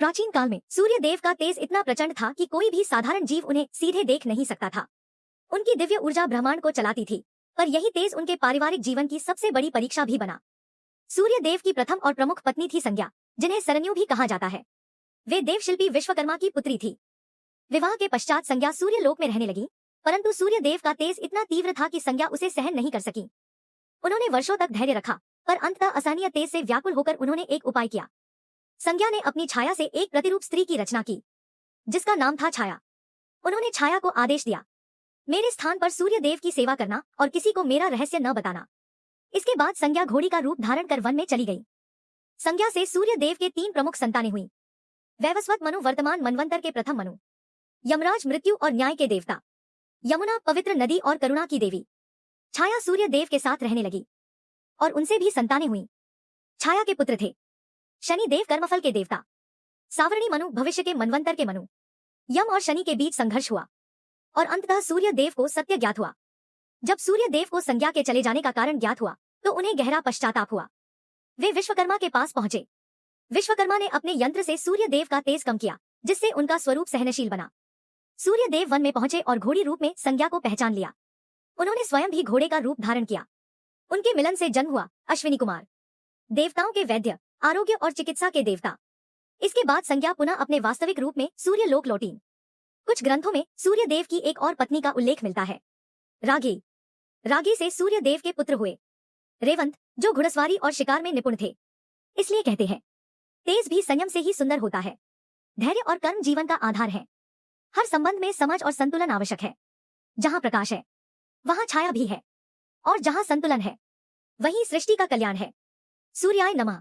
प्राचीन काल में सूर्य देव का तेज इतना प्रचंड था कि कोई भी साधारण जीव उन्हें सीधे देख नहीं सकता था। उनकी दिव्य ऊर्जा ब्रह्मांड को चलाती थी, पर यही तेज उनके पारिवारिक जीवन की सबसे बड़ी परीक्षा भी बना। सूर्य देव की प्रथम और प्रमुख पत्नी थी संज्ञा, जिन्हें सरन्यू भी कहा जाता है। वे देवशिल्पी विश्वकर्मा की पुत्री थी। विवाह के पश्चात संज्ञा सूर्य लोक में रहने लगी, परंतु सूर्य देव का तेज इतना तीव्र था कि संज्ञा उसे सहन नहीं कर सकी। उन्होंने वर्षों तक धैर्य रखा, पर अंततः असहनीय तेज से व्याकुल होकर उन्होंने एक उपाय किया। संज्ञा ने अपनी छाया से एक प्रतिरूप स्त्री की रचना की, जिसका नाम था छाया। उन्होंने छाया को आदेश दिया, मेरे स्थान पर सूर्य देव की सेवा करना और किसी को मेरा रहस्य न बताना। इसके बाद संज्ञा घोड़ी का रूप धारण कर वन में चली गई। संज्ञा से सूर्य देव के 3 प्रमुख संतानें हुई। वैवस्वत मनु वर्तमान मनवंतर के प्रथम मनु, यमराज मृत्यु और न्याय के देवता, यमुना पवित्र नदी और करुणा की देवी। छाया सूर्य देव के साथ रहने लगी और उनसे भी संतानें हुई। छाया के पुत्र थे शनि देव कर्मफल के देवता, सावरणी मनु भविष्य के मनवंतर के मनु। यम और शनि के बीच संघर्ष हुआ और अंततः सूर्य देव को सत्य ज्ञात हुआ। जब सूर्य देव को संज्ञा के चले जाने का कारण ज्ञात हुआ तो उन्हें गहरा पश्चाताप हुआ। वे विश्वकर्मा के पास पहुंचे। विश्वकर्मा ने अपने यंत्र से सूर्य देव का तेज कम किया, जिससे उनका स्वरूप सहनशील बना। सूर्य देव वन में पहुंचे और घोड़ी रूप में संज्ञा को पहचान लिया। उन्होंने स्वयं भी घोड़े का रूप धारण किया। उनके मिलन से जन्म हुआ अश्विनी कुमार, देवताओं के वैद्य, आरोग्य और चिकित्सा के देवता। इसके बाद संज्ञा पुनः अपने वास्तविक रूप में सूर्य लोक लौटी। कुछ ग्रंथों में सूर्य देव की एक और पत्नी का उल्लेख मिलता है, रागी। रागी से सूर्य देव के पुत्र हुए रेवंत, जो घुड़सवारी और शिकार में निपुण थे। इसलिए कहते हैं, तेज भी संयम से ही सुंदर होता है। धैर्य और कर्म जीवन का आधार है। हर संबंध में समझ और संतुलन आवश्यक है। जहां प्रकाश है वहां छाया भी है, और जहां संतुलन है वहीं सृष्टि का कल्याण है। सूर्याय नमः।